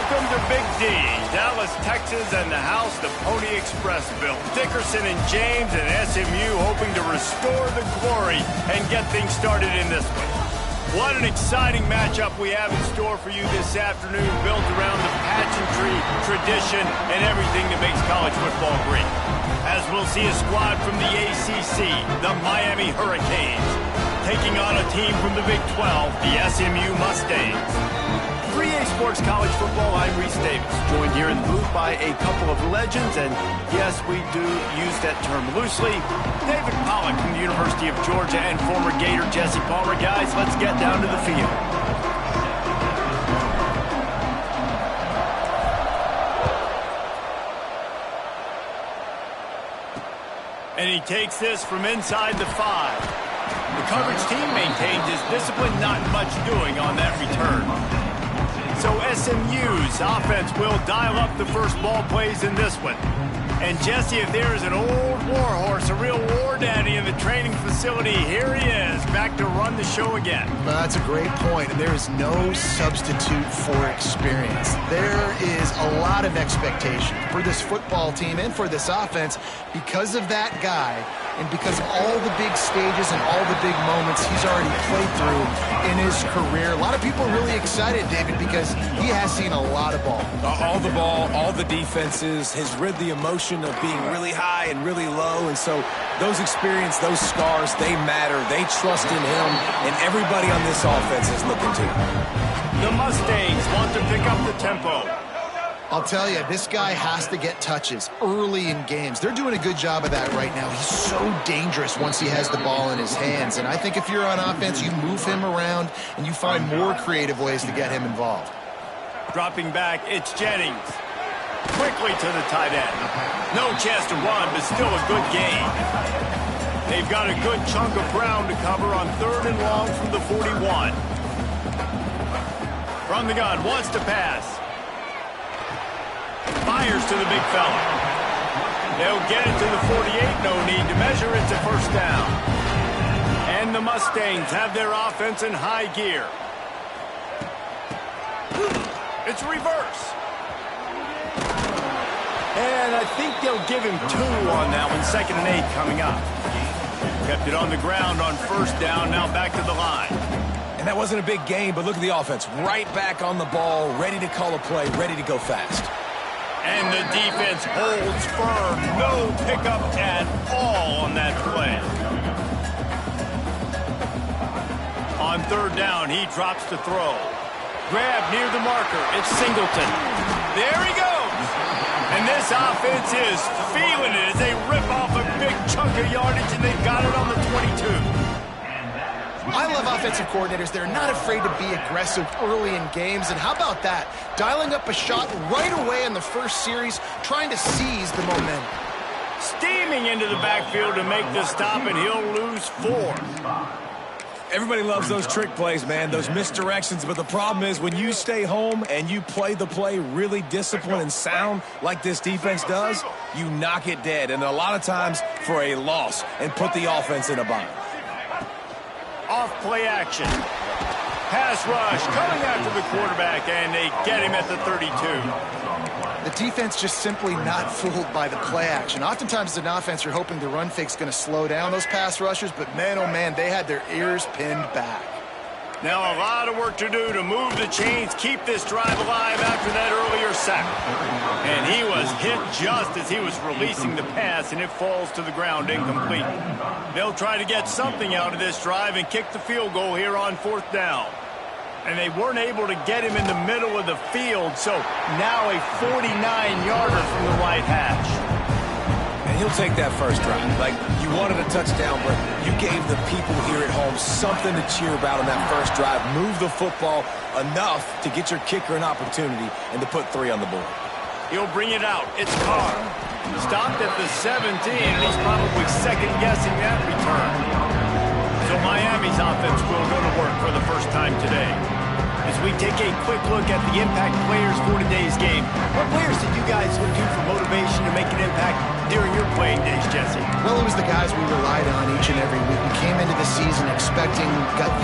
Welcome to Big D, Dallas, Texas, and the house the Pony Express built. Dickerson and James and SMU hoping to restore the glory and get things started in this one. What an exciting matchup we have in store for you this afternoon, built around the pageantry, tradition, and everything that makes college football great. As we'll see a squad from the ACC, the Miami Hurricanes, taking on a team from the Big 12, the SMU Mustangs. 3A Sports College Football, I'm Reese Davis, joined here in the booth by a couple of legends, and yes, we do use that term loosely. David Pollack from the University of Georgia and former Gator Jesse Palmer. Guys, let's get down to the field. And he takes this from inside the 5. The coverage team maintains his discipline, not much doing on that return. So SMU's offense will dial up the first ball plays in this one. And Jesse, if there is an old war horse, a real war daddy in the training facility, here he is, back to run the show again. Well, that's a great point, and there is no substitute for experience. There is a lot of expectation for this football team and for this offense because of that guy and because of all the big stages and all the big moments he's already played through in his career. A lot of people are really excited, David, because he has seen a lot of ball. All the ball, all the defenses, has rid the emotion of being really high and really low, and so those experience, those scars, they matter. They trust in him, and everybody on this offense is looking to him. The Mustangs want to pick up the tempo. I'll tell you, this guy has to get touches early in games. They're doing a good job of that right now. He's so dangerous once he has the ball in his hands, and I think if you're on offense, you move him around and you find more creative ways to get him involved. Dropping back, it's Jennings. Quickly to the tight end. No chance to run, but still a good gain. They've got a good chunk of ground to cover on 3rd and long from the 41. From the gun, wants to pass. Fires to the big fella. They'll get it to the 48. No need to measure. It's a first down. And the Mustangs have their offense in high gear. It's reverse. And I think they'll give him 2 on that one. 2nd and 8 coming up. Kept it on the ground on 1st down. Now back to the line. And that wasn't a big gain, but look at the offense. Right back on the ball, ready to call a play, ready to go fast. And the defense holds firm. No pickup at all on that play. On 3rd down, he drops to throw. Grab near the marker. It's Singleton. There he goes. And this offense is feeling it as they rip off a big chunk of yardage, and they've got it on the 22. I love offensive coordinators. They're not afraid to be aggressive early in games. And how about that? Dialing up a shot right away in the first series, trying to seize the momentum. Steaming into the backfield to make the stop, and he'll lose 4. Everybody loves those trick plays, man, those misdirections, but the problem is when you stay home and you play the play really disciplined and sound like this defense does, you knock it dead, and a lot of times for a loss, and put the offense in a bind. Off play action. Pass rush coming after the quarterback, and they get him at the 32. The defense just simply not fooled by the play action. Oftentimes as an offense, you're hoping the run fake's going to slow down those pass rushers, but man, oh man, they had their ears pinned back. Now a lot of work to do to move the chains, keep this drive alive after that earlier sack. And he was hit just as he was releasing the pass, and it falls to the ground incomplete. They'll try to get something out of this drive and kick the field goal here on 4th down. And they weren't able to get him in the middle of the field, so now a 49-yarder from the right hash. And he'll take that first drive. Like, you wanted a touchdown, but you gave the people here at home something to cheer about on that first drive. Move the football enough to get your kicker an opportunity and to put 3 on the board. He'll bring it out. It's Carr. Stopped at the 17, and he's probably second-guessing that return. So Miami's offense will go to work for the first time today. As we take a quick look at the impact players for today's game, what players did you guys look to for motivation to make an impact during your playing days, Jesse? Well, it was the guys we relied on each and every week. We came into the season expecting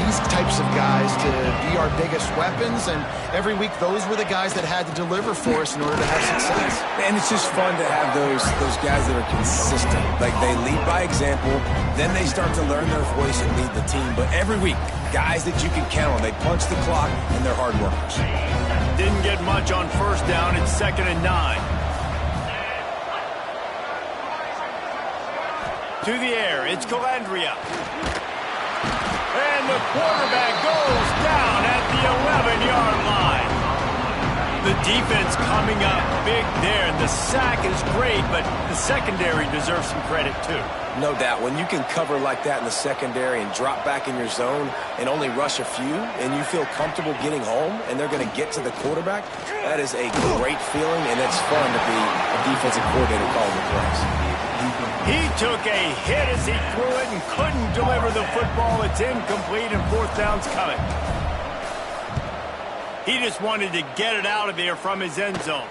these types of guys to be our biggest weapons, and every week those were the guys that had to deliver for us in order to have success. And it's just fun to have those guys that are consistent. Like, they lead by example, then they start to learn their voice and lead the team. But every week, guys that you can count on. They punch the clock, and they're hard workers. Didn't get much on first down. It's 2nd and 9. To the air, it's Calandria. And the quarterback goes down at the 11-yard line. The defense coming up big there. The sack is great, but the secondary deserves some credit too. No doubt. When you can cover like that in the secondary and drop back in your zone and only rush a few, and you feel comfortable getting home, and they're going to get to the quarterback, that is a great feeling, and it's fun to be a defensive coordinator calling the plays. He took a hit as he threw it and couldn't deliver the football. It's incomplete, and 4th down's coming. He just wanted to get it out of there from his end zone.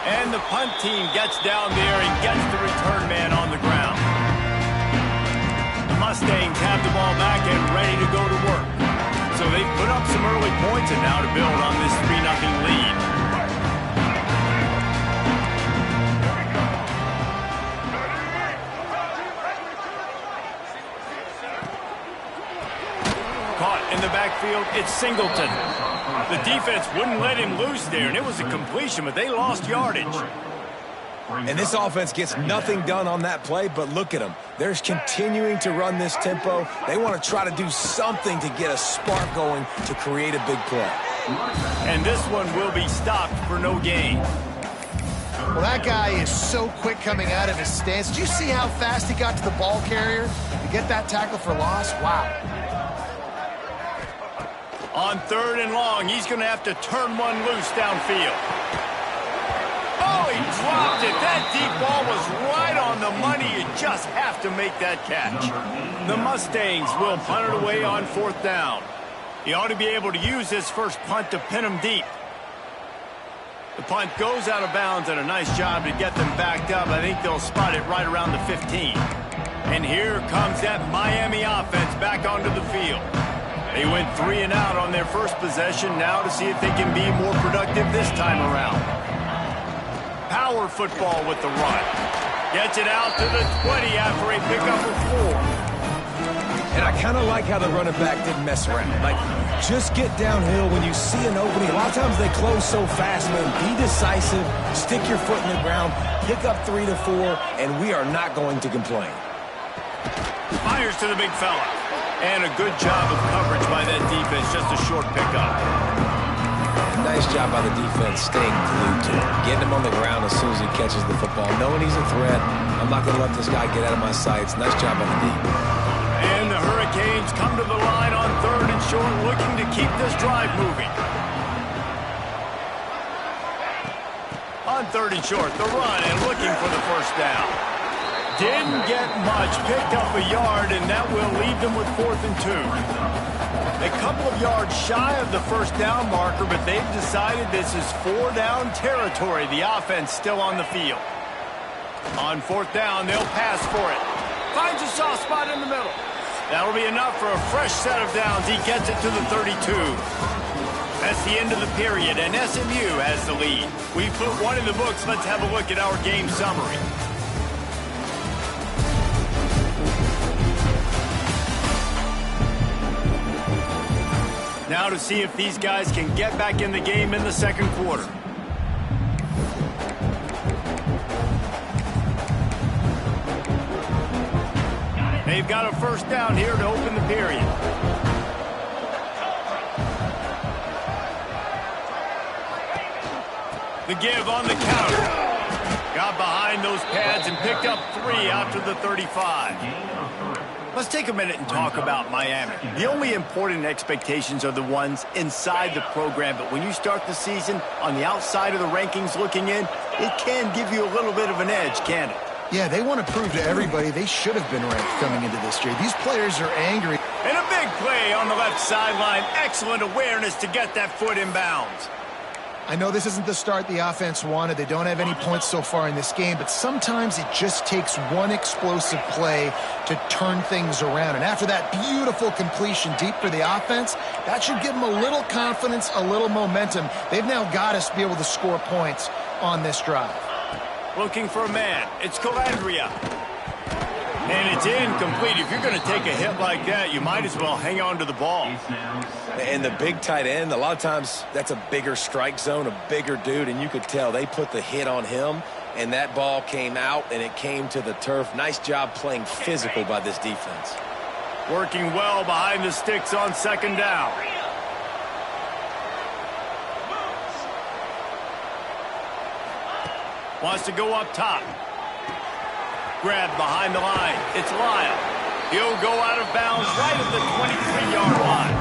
And the punt team gets down there and gets the return man on the ground. The Mustangs have the ball back and ready to go to work. So they've put up some early points and now to build on this 3-0 lead. Caught in the backfield, it's Singleton. The defense wouldn't let him loose there, and it was a completion, but they lost yardage. And this offense gets nothing done on that play, but look at them. They're continuing to run this tempo. They want to try to do something to get a spark going to create a big play. And this one will be stopped for no gain. Well, that guy is so quick coming out of his stance. Did you see how fast he got to the ball carrier to get that tackle for loss? Wow. On 3rd and long, he's going to have to turn one loose downfield. Oh, he dropped it. That deep ball was right on the money. You just have to make that catch. The Mustangs will punt it away on 4th down. He ought to be able to use this first punt to pin him deep. The punt goes out of bounds, and a nice job to get them backed up. I think they'll spot it right around the 15. And here comes that Miami offense back onto the field. They went 3 and out on their first possession, now to see if they can be more productive this time around. Power football with the run. Gets it out to the 20 after a pickup of 4. And I kind of like how the running back didn't mess around. Like, just get downhill when you see an opening. A lot of times they close so fast, man. Be decisive, stick your foot in the ground, pick up 3 to 4, and we are not going to complain. Fires to the big fella. And a good job of coverage by that defense, just a short pickup. Nice job by the defense staying glued to him, getting him on the ground as soon as he catches the football, knowing he's a threat. I'm not going to let this guy get out of my sights. Nice job on the deep. And the Hurricanes come to the line on 3rd and short, looking to keep this drive moving. On 3rd and short, the run and looking for the first down. Didn't get much, picked up a yard, and that will leave them with 4th and 2. A couple of yards shy of the first down marker, but they've decided this is 4-down territory. The offense still on the field. On 4th down, they'll pass for it. Finds a soft spot in the middle. That'll be enough for a fresh set of downs. He gets it to the 32. That's the end of the period, and SMU has the lead. We put one in the books. Let's have a look at our game summary. Now to see if these guys can get back in the game in the second quarter. They've got a first down here to open the period. The give on the counter. Got behind those pads and picked up 3 after the 35. Let's take a minute and talk about Miami. The only important expectations are the ones inside the program, but when you start the season on the outside of the rankings looking in, it can give you a little bit of an edge, can't it? Yeah, they want to prove to everybody they should have been ranked coming into this year. These players are angry. And a big play on the left sideline. Excellent awareness to get that foot in bounds. I know this isn't the start the offense wanted. They don't have any points so far in this game, but sometimes it just takes one explosive play to turn things around. And after that beautiful completion deep for the offense, that should give them a little confidence, a little momentum. They've now got us to be able to score points on this drive. Looking for a man. It's Calandria. And it's incomplete. If you're going to take a hit like that, you might as well hang on to the ball. And the big tight end, a lot of times that's a bigger strike zone, a bigger dude, and you could tell they put the hit on him, and that ball came out, and it came to the turf. Nice job playing physical by this defense. Working well behind the sticks on second down. Wants to go up top. Grab behind the line. It's Lyle. He'll go out of bounds right at the 23-yard line.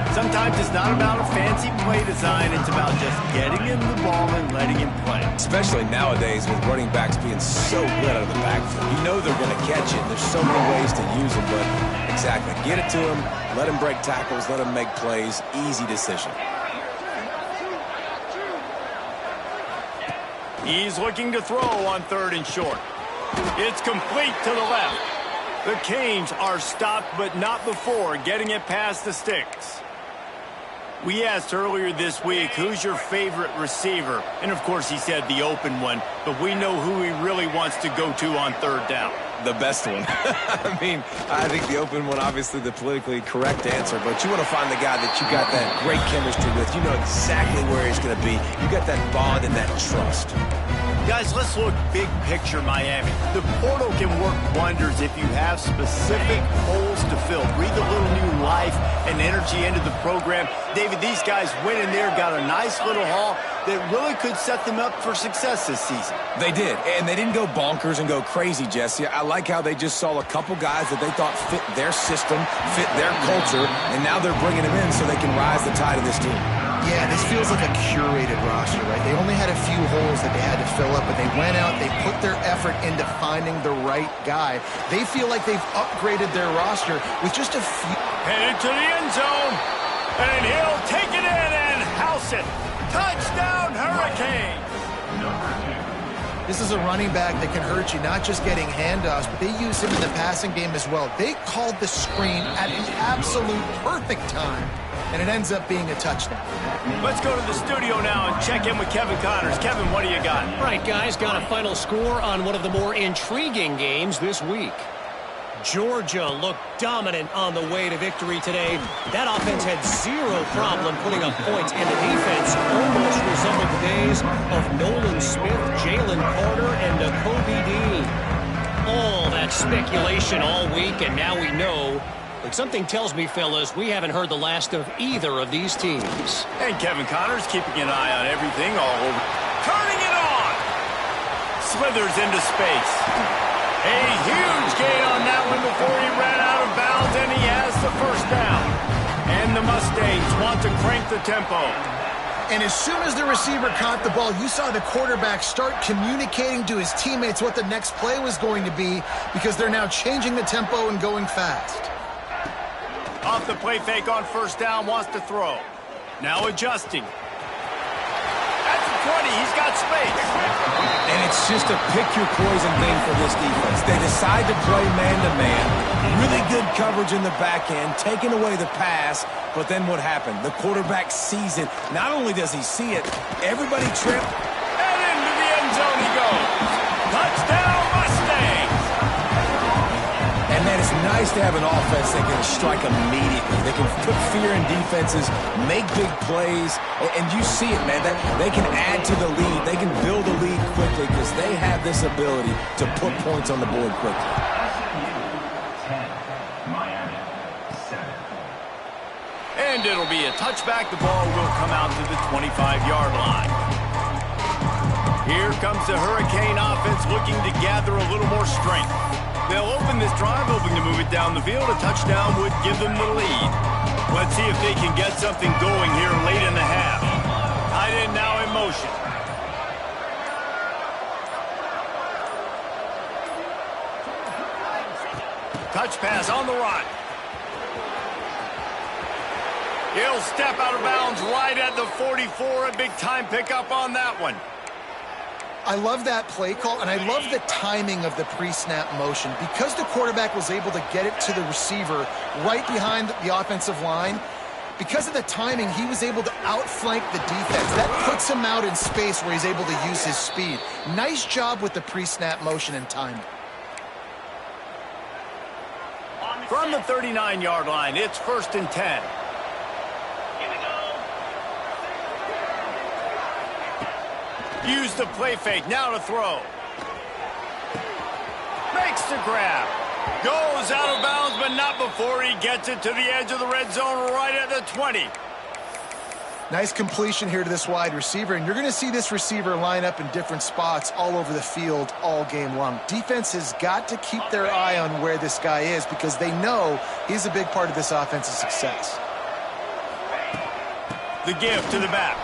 Sometimes it's not about a fancy play design. It's about just getting him the ball and letting him play. Especially nowadays with running backs being so good out of the backfield. You know they're going to catch it. There's so many ways to use them, but exactly. Get it to him, let him break tackles, let him make plays. Easy decision. He's looking to throw on third and short. It's complete to the left. The Canes are stopped, but not before getting it past the sticks. We asked earlier this week, who's your favorite receiver? And, of course, he said the open one, but we know who he really wants to go to on third down. The best one. I mean, I think the open one, obviously the politically correct answer, but you want to find the guy that you got that great chemistry with. You know exactly where he's going to be. You got that bond and that trust. Guys, let's look big picture Miami. The portal can work wonders if you have specific holes to fill. Breathe a little new life and energy into the program. David, these guys went in there, got a nice little haul that really could set them up for success this season. They did, and they didn't go bonkers and go crazy, Jesse. I like how they just saw a couple guys that they thought fit their system, fit their culture, and now they're bringing them in so they can rise the tide of this team. Yeah, this feels like a curated roster, right? They only had a few holes that they had to fill up, but they went out, they put their effort into finding the right guy. They feel like they've upgraded their roster with just a few. Headed to the end zone, and he'll take it in and house it. Touchdown, Hurricane! This is a running back that can hurt you, not just getting handoffs, but they use him in the passing game as well. They called the screen at the absolute perfect time, and it ends up being a touchdown. Let's go to the studio now and check in with Kevin Connors. Kevin, what do you got? All right, guys, got a final score on one of the more intriguing games this week. Georgia looked dominant on the way to victory today. That offense had zero problem putting up points, and the defense almost resembled the days of Nolan Smith, Jalen Carter, and Nakobe Dean. All that speculation all week, and now we know. But something tells me, fellas, we haven't heard the last of either of these teams. And Kevin Connors keeping an eye on everything all over. Turning it on! Slithers into space. A huge gain on that one before he ran out of bounds, and he has the first down. And the Mustangs want to crank the tempo. And as soon as the receiver caught the ball, you saw the quarterback start communicating to his teammates what the next play was going to be, because they're now changing the tempo and going fast. Off the play fake on first down, wants to throw. Now adjusting. At the 20, he's got space. And it's just a pick-your-poison thing for this defense. They decide to play man-to-man. Really good coverage in the back end, taking away the pass. But then what happened? The quarterback sees it. Not only does he see it, everybody tripped. And into the end zone he goes. Touchdown, Mustangs! And man, it's nice to have an offense that can strike immediately. They can put fear in defenses, make big plays, and you see it, man. That they can add to the lead. They can build a lead quickly because they have this ability to put points on the board quickly. And it'll be a touchback. The ball will come out to the 25-yard line. Here comes the Hurricane offense looking to gather a little more strength. They'll open this drive, hoping to move it down the field. A touchdown would give them the lead. Let's see if they can get something going here late in the half. Tight end now in motion. touch pass on the run. He'll step out of bounds right at the 44. A big-time pickup on that one. I love that play call, and I love the timing of the pre-snap motion. Because the quarterback was able to get it to the receiver right behind the offensive line, because of the timing, he was able to outflank the defense. That puts him out in space where he's able to use his speed. Nice job with the pre-snap motion and timing. From the 39-yard line, it's 1st and 10. Use the play fake, now to throw. Makes the grab. Goes out of bounds, but not before he gets it to the edge of the red zone right at the 20. Nice completion here to this wide receiver, and you're going to see this receiver line up in different spots all over the field all game long. Defense has got to keep their eye on where this guy is because they know he's a big part of this offense's success. The give to the back.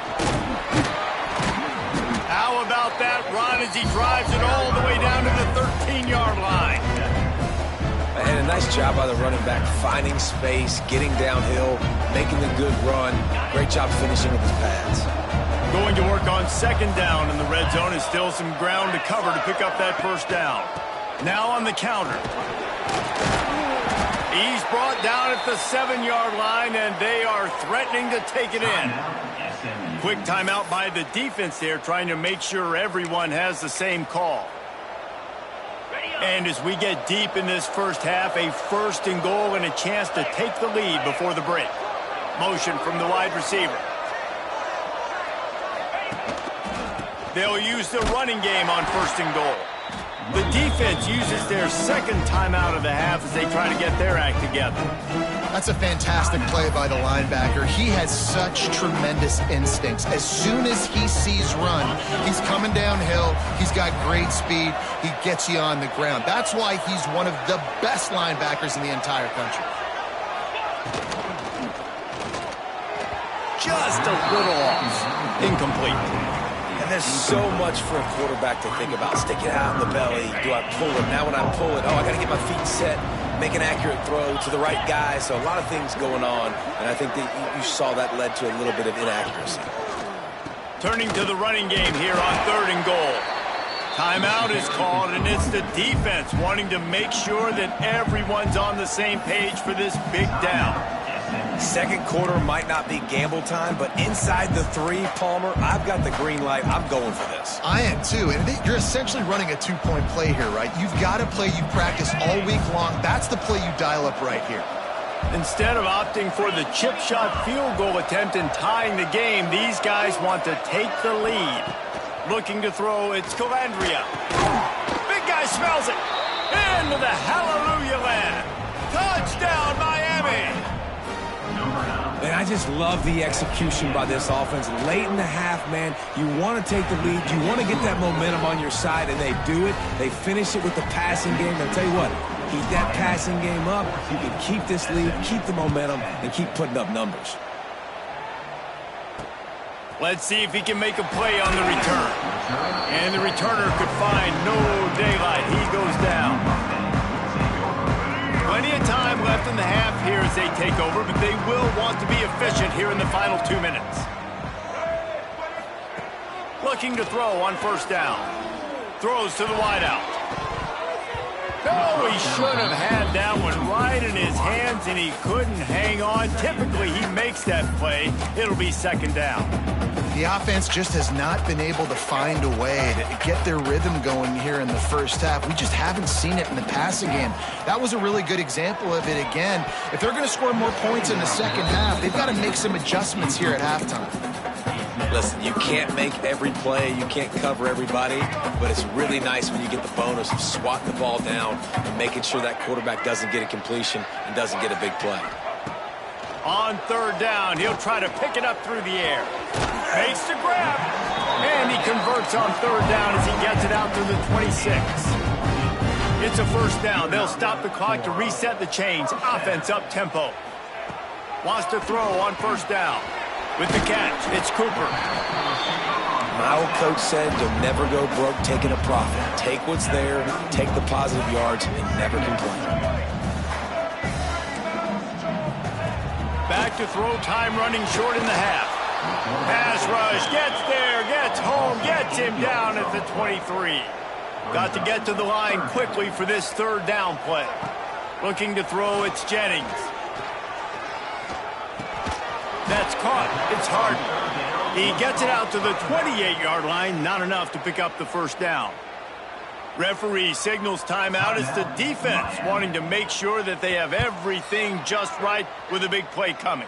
How about that run as he drives it all the way down to the 13-yard line? And a nice job by the running back, finding space, getting downhill, making the good run. Great job finishing with his pads. Going to work on 2nd down in the red zone, and still some ground to cover to pick up that 1st down. Now on the counter. He's brought down at the 7-yard line, and they are threatening to take it in. Quick timeout by the defense there, trying to make sure everyone has the same call. And as we get deep in this first half, a 1st and goal and a chance to take the lead before the break. Motion from the wide receiver. They'll use the running game on 1st and goal. The defense uses their 2nd timeout of the half as they try to get their act together. That's a fantastic play by the linebacker. He has such tremendous instincts. As soon as he sees run, he's coming downhill. He's got great speed. He gets you on the ground. That's why he's one of the best linebackers in the entire country. Just a little off. Incomplete. And there's so much for a quarterback to think about. Stick it out in the belly. Do I pull it? Now when I pull it, I got to get my feet set. Make an accurate throw to the right guy. So a lot of things going on, and I think that you saw that led to a little bit of inaccuracy. Turning to the running game here on 3rd and goal. Timeout is called, and it's the defense wanting to make sure that everyone's on the same page for this big down. 2nd quarter might not be gamble time, but inside the 3, Palmer, I've got the green light. I'm going for this. I am too, and you're essentially running a 2-point play here, right? You've got a play you practice all week long. That's the play you dial up right here. Instead of opting for the chip shot field goal attempt and tying the game, these guys want to take the lead. Looking to throw, it's Calandria. Big guy smells it. Into the hallelujah land. Touchdown, Miami. And I just love the execution by this offense. Late in the half, man, you want to take the lead. You want to get that momentum on your side, and they do it. They finish it with the passing game. I'll tell you what, keep that passing game up. You can keep this lead, keep the momentum, and keep putting up numbers. Let's see if he can make a play on the return. And the returner could find no daylight. He goes down. Plenty of time left in the half here as they take over, but they will want to be efficient here in the final 2 minutes. Looking to throw on 1st down. Throws to the wideout. Oh, he should have had that one right in his hands, and he couldn't hang on. Typically, he makes that play. It'll be 2nd down. The offense just has not been able to find a way to get their rhythm going here in the first half. We just haven't seen it in the passing game. That was a really good example of it again. If they're going to score more points in the second half, they've got to make some adjustments here at halftime. Listen, you can't make every play, you can't cover everybody, but it's really nice when you get the bonus of swatting the ball down and making sure that quarterback doesn't get a completion and doesn't get a big play. On 3rd down, he'll try to pick it up through the air. Makes the grab. And he converts on 3rd down as he gets it out to the 26. It's a 1st down. They'll stop the clock to reset the chains. Offense up tempo. Wants to throw on 1st down. With the catch, it's Cooper. My old coach said you'll never go broke taking a profit. Take what's there, take the positive yards, and never complain. to throw, time running short in the half. Pass rush, gets there, gets home, gets him down at the 23. Got to get to the line quickly for this third down play. Looking to throw, it's Jennings. That's caught. It's Harden. He gets it out to the 28-yard line, not enough to pick up the first down. Referee signals timeout. It's the defense wanting to make sure that they have everything just right with a big play coming.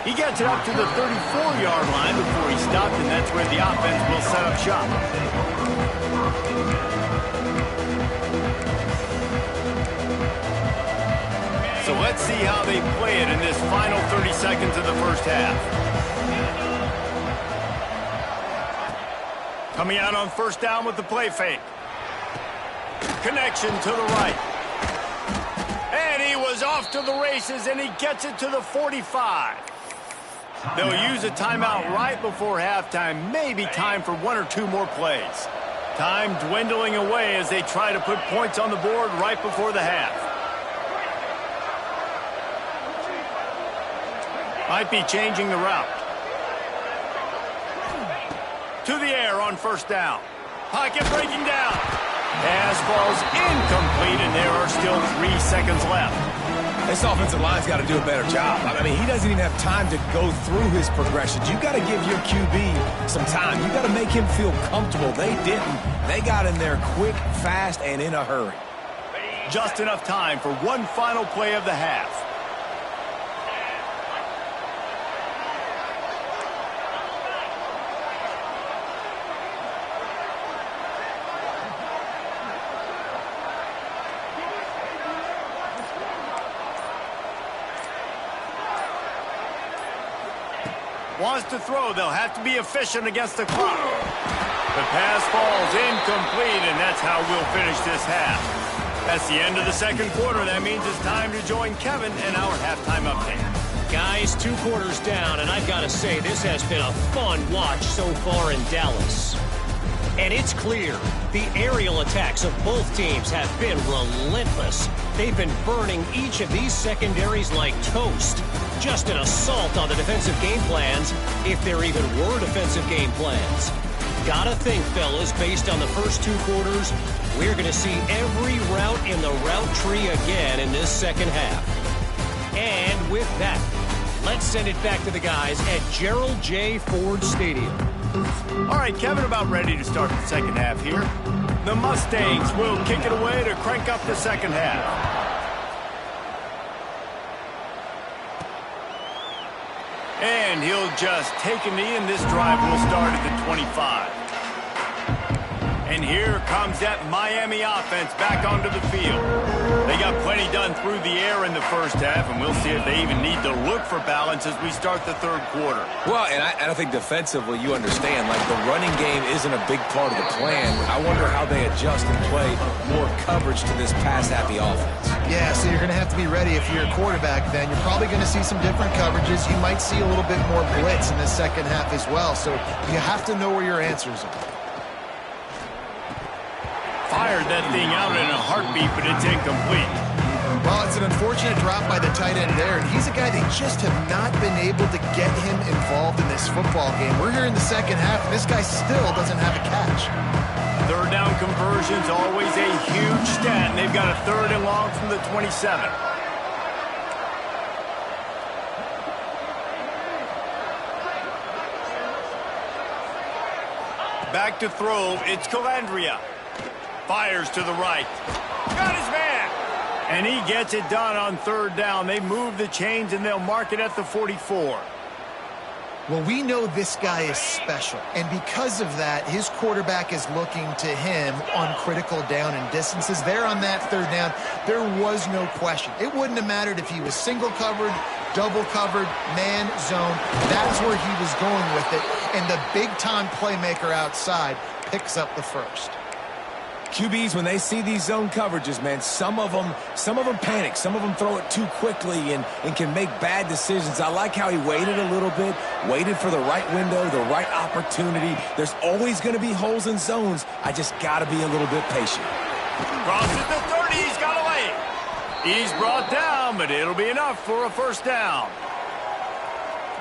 He gets it up to the 34-yard line before he stopped, and that's where the offense will set up shop. So let's see how they play it in this final 30 seconds of the first half. Coming out on first down with the play fake. Connection to the right. And he was off to the races, and he gets it to the 45. They'll use a timeout right before halftime. Maybe time for one or two more plays. Time dwindling away as they try to put points on the board right before the half. Might be changing the route. To the air on first down. Pocket breaking down. Pass falls incomplete, and there are still 3 seconds left. This offensive line's got to do a better job. I mean, he doesn't even have time to go through his progressions. You've got to give your QB some time. You've got to make him feel comfortable. They didn't. They got in there quick, fast, and in a hurry. Just enough time for one final play of the half. Wants to throw. They'll have to be efficient against the clock. The pass falls incomplete, and that's how we'll finish this half. That's the end of the second quarter. That means it's time to join Kevin in our halftime update. Guys, 2 quarters down, and I've got to say, this has been a fun watch so far in Dallas. And it's clear, the aerial attacks of both teams have been relentless. They've been burning each of these secondaries like toast. Just an assault on the defensive game plans, if there even were defensive game plans. Gotta think, fellas, based on the first 2 quarters, we're going to see every route in the route tree again in this second half. And with that, let's send it back to the guys at Gerald J. Ford Stadium. All right, Kevin, about ready to start the second half here. The Mustangs will kick it away to crank up the second half. And he'll just take a knee, and this drive will start at the 25. And here comes that Miami offense back onto the field. They got plenty done through the air in the first half, and we'll see if they even need to look for balance as we start the third quarter. Well, and I think defensively, you understand, like the running game isn't a big part of the plan. I wonder how they adjust and play more coverage to this pass-happy offense. Yeah, so you're going to have to be ready if you're a quarterback then. You're probably going to see some different coverages. You might see a little bit more blitz in the second half as well, so you have to know where your answers are. Fired that thing out in a heartbeat, but it's incomplete. Well, it's an unfortunate drop by the tight end there, and he's a guy they just have not been able to get him involved in this football game. We're here in the second half, and this guy still doesn't have a catch. Third down conversion's always a huge stat, and they've got a 3rd and long from the 27. Back to throw, it's Calandria. Fires to the right. Got his man. And he gets it done on 3rd down. They move the chains, and they'll mark it at the 44. Well, we know this guy is special, and because of that, his quarterback is looking to him on critical down and distances. There on that 3rd down, there was no question. It wouldn't have mattered if he was single covered, double covered, man, zone. That's where he was going with it, and the big-time playmaker outside picks up the first. QBs, when they see these zone coverages, man, some of them panic. Some of them throw it too quickly and can make bad decisions. I like how he waited a little bit, waited for the right window, the right opportunity. There's always going to be holes in zones. I just got to be a little bit patient. Crosses the 30. He's got away. He's brought down, but it'll be enough for a first down.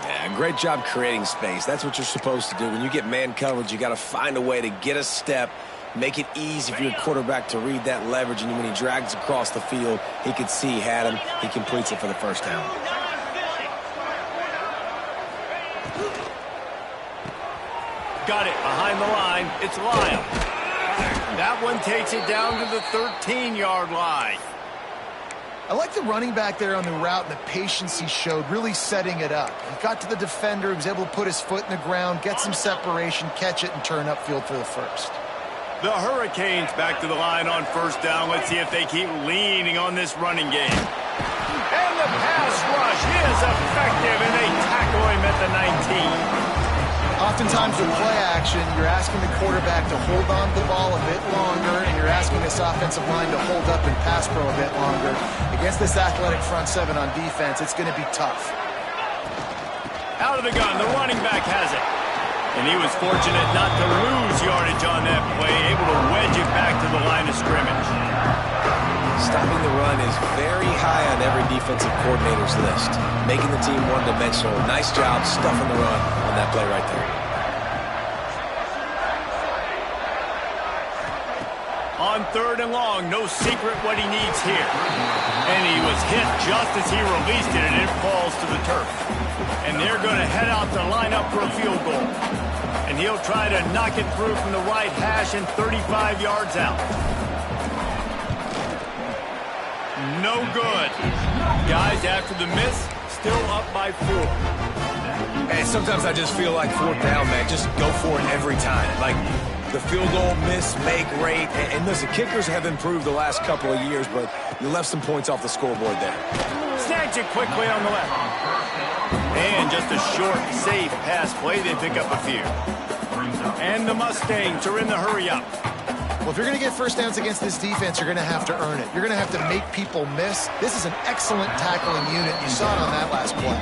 Yeah, great job creating space. That's what you're supposed to do. When you get man coverage, you got to find a way to get a step, make it easy for your quarterback to read that leverage, and when he drags across the field, he can see he had him. He completes it for the first down. Got it behind the line. It's Lyle. That one takes it down to the 13-yard line. I like the running back there on the route and the patience he showed, really setting it up. He got to the defender, he was able to put his foot in the ground, get some separation, catch it, and turn upfield for the first. The Hurricanes back to the line on first down. Let's see if they keep leaning on this running game. And the pass rush is effective, and they tackle him at the 19. Oftentimes with play action, you're asking the quarterback to hold on to the ball a bit longer, and you're asking this offensive line to hold up and pass pro a bit longer. Against this athletic front seven on defense, it's going to be tough. Out of the gun, the running back has it. And he was fortunate not to lose yardage on that play, able to wedge it back to the line of scrimmage. Stopping the run is very high on every defensive coordinator's list. Making the team one-dimensional. Nice job stuffing the run on that play right there. On third and long, no secret what he needs here. And he was hit just as he released it, and it falls to the turf. And they're going to head out to line up for a field goal. And he'll try to knock it through from the right hash and 35 yards out. No good. Guys, after the miss, still up by 4. And sometimes I just feel like fourth down, man. Just go for it every time. Like the field goal miss, make rate. And listen, kickers have improved the last couple of years, but you left some points off the scoreboard there. Snatch it quickly on the left. And just a short, safe pass play. They pick up a few. And the Mustangs are in the hurry-up. Well, if you're going to get first downs against this defense, you're going to have to earn it. You're going to have to make people miss. This is an excellent tackling unit. You saw it on that last play.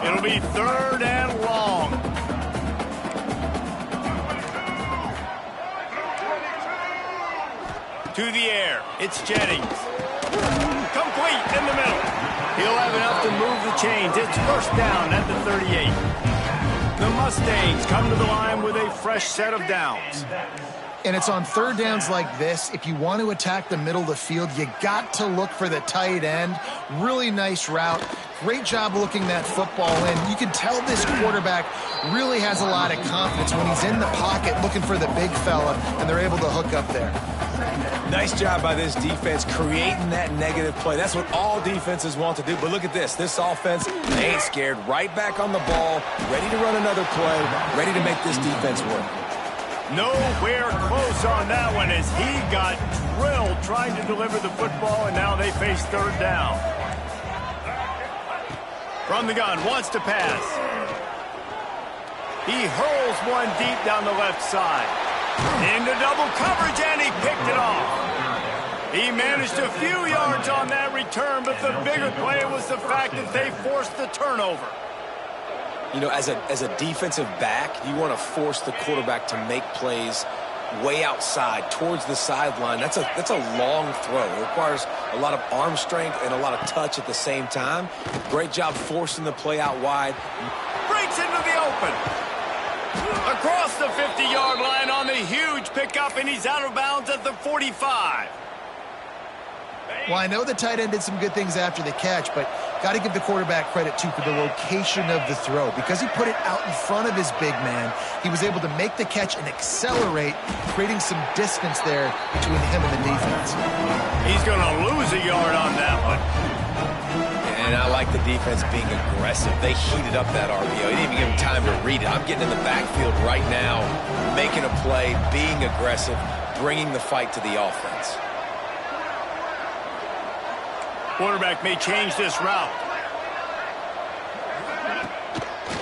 It'll be third and long. To the air. It's Jennings. Complete in the middle. He'll have enough to move the chains. It's first down at the 38. The Mustangs come to the line with a fresh set of downs. And it's on third downs like this. If you want to attack the middle of the field, you got to look for the tight end. Really nice route. Great job looking that football in. You can tell this quarterback really has a lot of confidence when he's in the pocket looking for the big fella, and they're able to hook up there. Nice job by this defense creating that negative play. That's what all defenses want to do. But look at this. This offense, they ain't scared. Right back on the ball, ready to run another play, ready to make this defense work. Nowhere close on that one as he got drilled trying to deliver the football, and now they face third down. From the gun, wants to pass. He hurls one deep down the left side. Into double coverage, and he picked it off. He managed a few yards on that return, but the bigger play was the fact that they forced the turnover. You know, as a defensive back, you want to force the quarterback to make plays way outside, towards the sideline. That's a long throw. It requires a lot of arm strength and a lot of touch at the same time. Great job forcing the play out wide. Breaks into the open. Across the 50-yard line on the huge pickup, and he's out of bounds at the 45. Well, I know the tight end did some good things after the catch, but got to give the quarterback credit, too, for the location of the throw. Because he put it out in front of his big man, he was able to make the catch and accelerate, creating some distance there between him and the defense. He's going to lose a yard on that one. And I like the defense being aggressive. They heated up that RPO. He didn't even give him time to read it. I'm getting in the backfield right now, making a play, being aggressive, bringing the fight to the offense. Quarterback may change this route.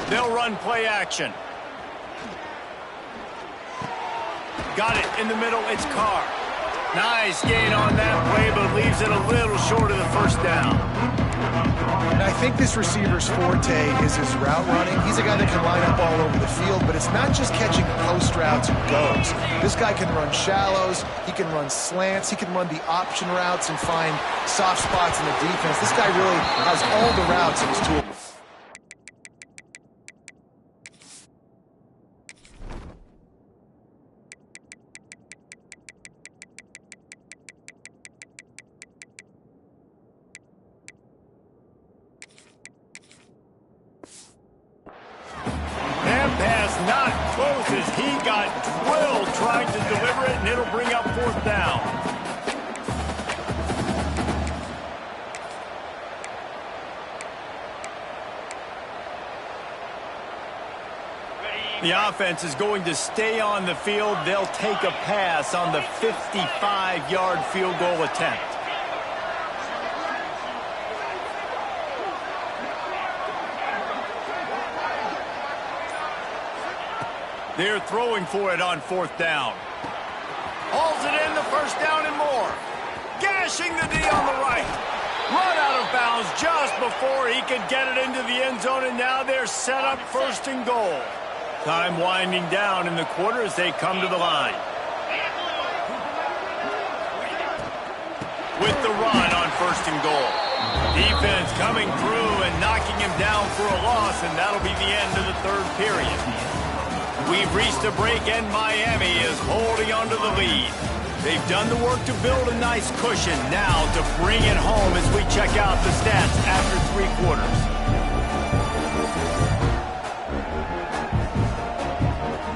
They'll run play action. Got it in the middle. It's Carr. Nice gain on that play, but leaves it a little short of the first down. And I think this receiver's forte is his route running. He's a guy that can line up all over the field, but it's not just catching post routes and goes. This guy can run shallows, he can run slants, he can run the option routes and find soft spots in the defense. This guy really has all the routes in his tool. He got drilled trying to deliver it, and it'll bring up 4th down. The offense is going to stay on the field. They'll take a pass on the 55-yard field goal attempt. They're throwing for it on 4th down. Hauls it in, the 1st down and more. Gashing the D on the right. Run out of bounds just before he could get it into the end zone, and now they're set up 1st and goal. Time winding down in the quarter as they come to the line. With the run on 1st and goal. Defense coming through and knocking him down for a loss, and that'll be the end of the 3rd period. We've reached a break, and Miami is holding onto the lead. They've done the work to build a nice cushion. Now to bring it home as we check out the stats after 3 quarters.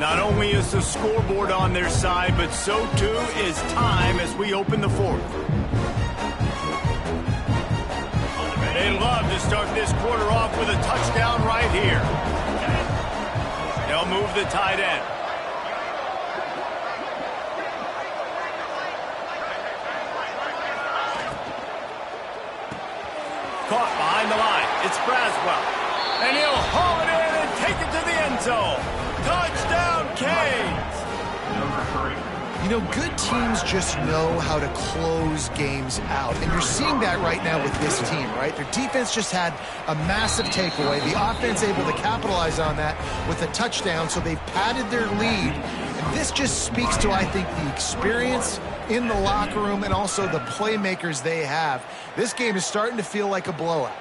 Not only is the scoreboard on their side, but so too is time as we open the 4th. They love to start this quarter off with a touchdown right here. They'll move the tight end. Caught behind the line. It's Braswell. And he'll haul it in and take it to the end zone. Touchdown, Canes! You know, good teams just know how to close games out. And you're seeing that right now with this team, right? Their defense just had a massive takeaway. The offense able to capitalize on that with a touchdown, so they've padded their lead. And this just speaks to, I think, the experience in the locker room and also the playmakers they have. This game is starting to feel like a blowout.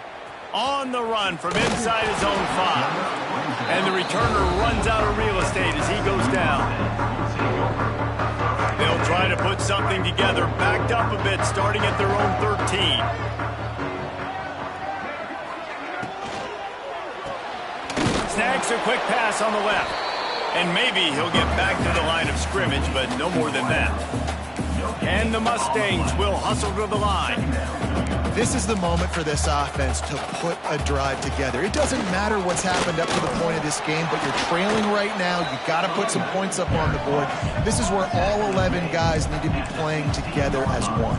On the run from inside his own 5. And the returner runs out of real estate as he goes down. They'll try to put something together, backed up a bit, starting at their own 13. Snags a quick pass on the left. And maybe he'll get back to the line of scrimmage, but no more than that. And the Mustangs will hustle to the line. This is the moment for this offense to put a drive together. It doesn't matter what's happened up to the point of this game, but you're trailing right now. You've got to put some points up on the board. This is where all 11 guys need to be playing together as one.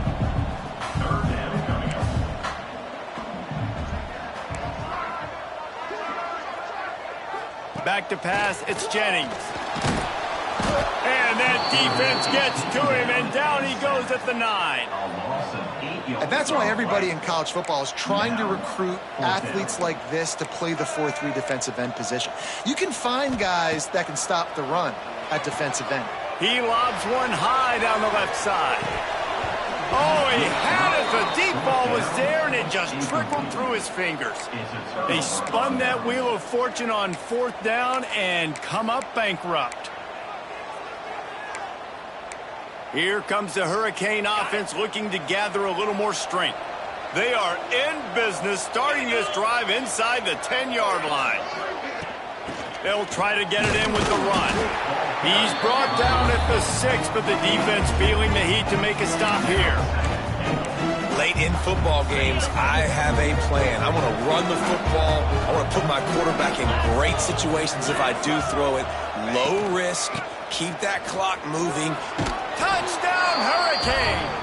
Back to pass, it's Jennings. And that defense gets to him, and down he goes at the 9. And that's why everybody in college football is trying to recruit athletes like this to play the 4-3 defensive end position. You can find guys that can stop the run at defensive end. He lobs one high down the left side. Oh, he had it. The deep ball was there, and it just trickled through his fingers. They spun that wheel of fortune on 4th down and come up bankrupt. Here comes the Hurricane offense looking to gather a little more strength. They are in business, starting this drive inside the 10-yard line. They'll try to get it in with the run. He's brought down at the 6, but the defense feeling the heat to make a stop here. Late in football games, I have a plan. I want to run the football. I want to put my quarterback in great situations if I do throw it. Low risk, keep that clock moving. Touchdown, Hurricanes!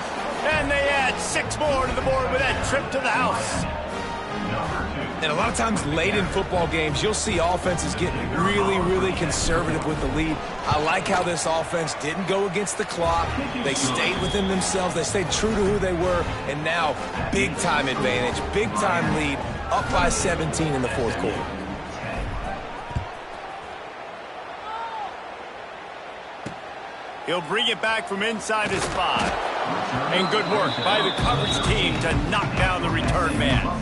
And they add 6 more to the board with that trip to the house. And a lot of times late in football games, you'll see offenses getting really, really conservative with the lead. I like how this offense didn't go against the clock. They stayed within themselves. They stayed true to who they were. And now, big-time advantage, big-time lead, up by 17 in the fourth quarter. He'll bring it back from inside his 5. And good work by the coverage team to knock down the return man.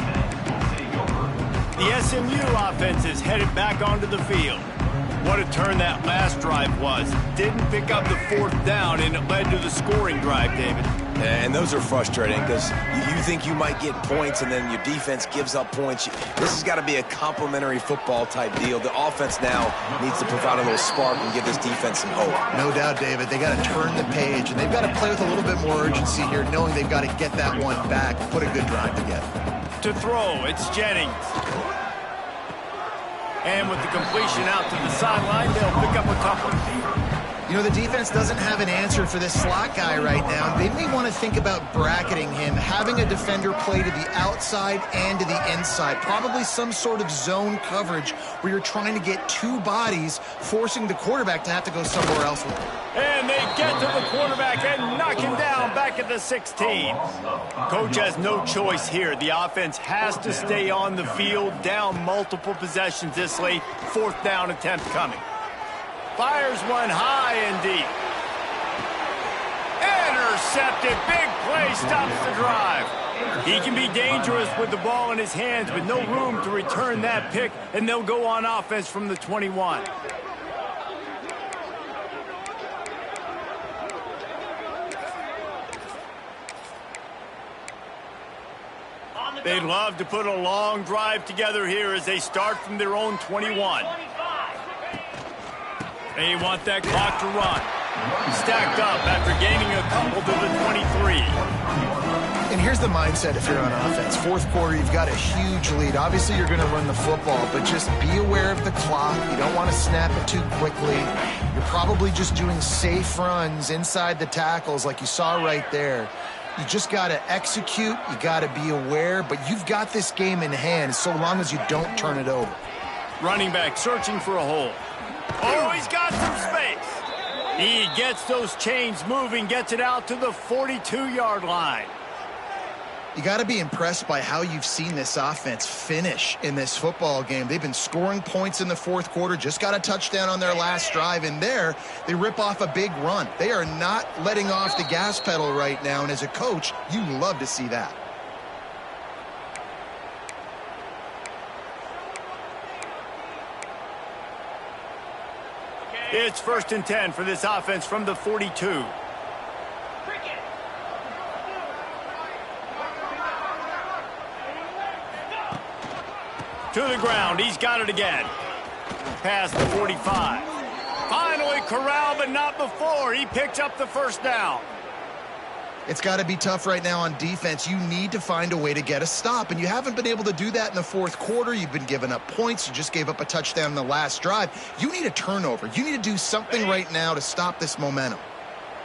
The SMU offense is headed back onto the field. What a turn that last drive was. Didn't pick up the 4th down, and it led to the scoring drive, David. And those are frustrating because you think you might get points and then your defense gives up points. This has got to be a complementary football type deal. The offense now needs to provide a little spark and give this defense some hope. No doubt, David. They got to turn the page, and they've got to play with a little bit more urgency here, knowing they've got to get that one back, put a good drive together. To throw, it's Jennings. And with the completion out to the sideline, they'll pick up a couple. You know, the defense doesn't have an answer for this slot guy right now. They may want to think about bracketing him, having a defender play to the outside and to the inside. Probably some sort of zone coverage where you're trying to get 2 bodies, forcing the quarterback to have to go somewhere else with it. And they get to the quarterback and knock him down back at the 16. Coach has no choice here. The offense has to stay on the field, down multiple possessions this late. 4th down attempt coming. Fires one high and deep. Intercepted. Big play stops the drive. He can be dangerous with the ball in his hands, but no room to return that pick, and they'll go on offense from the 21. They'd love to put a long drive together here as they start from their own 21. They want that clock to run. Stacked up after gaining a couple to the 23. And here's the mindset if you're on offense. 4th quarter, you've got a huge lead. Obviously, you're going to run the football, but just be aware of the clock. You don't want to snap it too quickly. You're probably just doing safe runs inside the tackles like you saw right there. You just got to execute. You got to be aware, but you've got this game in hand so long as you don't turn it over. Running back searching for a hole. Oh, he's got some space. He gets those chains moving, gets it out to the 42-yard line. You got to be impressed by how you've seen this offense finish in this football game. They've been scoring points in the 4th quarter, just got a touchdown on their last drive, and there they rip off a big run. They are not letting off the gas pedal right now, and as a coach, you love to see that. It's 1st and 10 for this offense from the 42. To the ground. He's got it again. Past the 45. Finally corralled, but not before. He picks up the 1st down. It's got to be tough right now on defense. You need to find a way to get a stop, and you haven't been able to do that in the 4th quarter. You've been giving up points. You just gave up a touchdown in the last drive. You need a turnover. You need to do something right now to stop this momentum.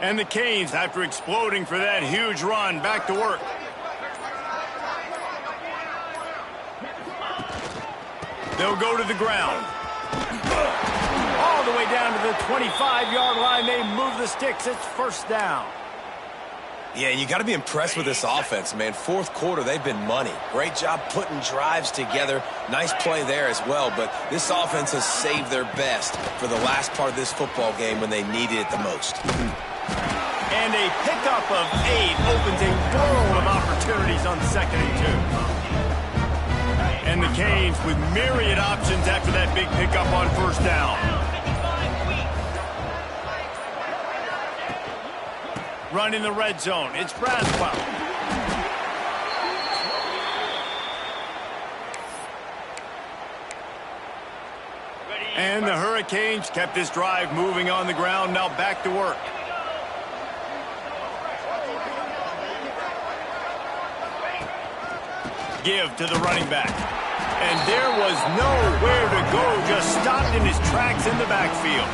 And the Canes, after exploding for that huge run, back to work. They'll go to the ground. All the way down to the 25-yard line. They move the sticks. It's 1st down. Yeah, you got to be impressed with this offense, man. 4th quarter, they've been money. Great job putting drives together. Nice play there as well, but this offense has saved their best for the last part of this football game when they needed it the most. And a pickup of 8 opens a world of opportunities on 2nd and 2. And the Canes with myriad options after that big pickup on 1st down. Run in the red zone. It's Braswell. And the Hurricanes kept this drive moving on the ground. Now back to work. Give to the running back. And there was nowhere to go. Just stopped in his tracks in the backfield.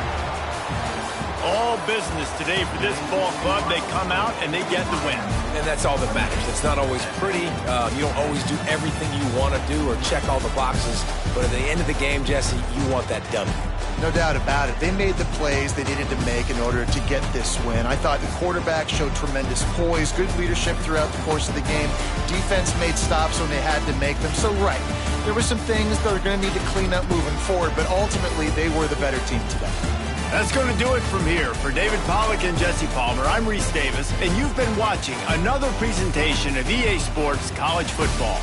All business today for this ball club. They come out and they get the win. And that's all that matters. It's not always pretty. You don't always do everything you want to do or check all the boxes. But at the end of the game, Jesse, you want that W. No doubt about it. They made the plays they needed to make in order to get this win. I thought the quarterback showed tremendous poise, good leadership throughout the course of the game. Defense made stops when they had to make them. So, right, there were some things that are going to need to clean up moving forward, but ultimately they were the better team today. That's going to do it from here. For David Pollack and Jesse Palmer, I'm Reese Davis, and you've been watching another presentation of EA Sports College Football.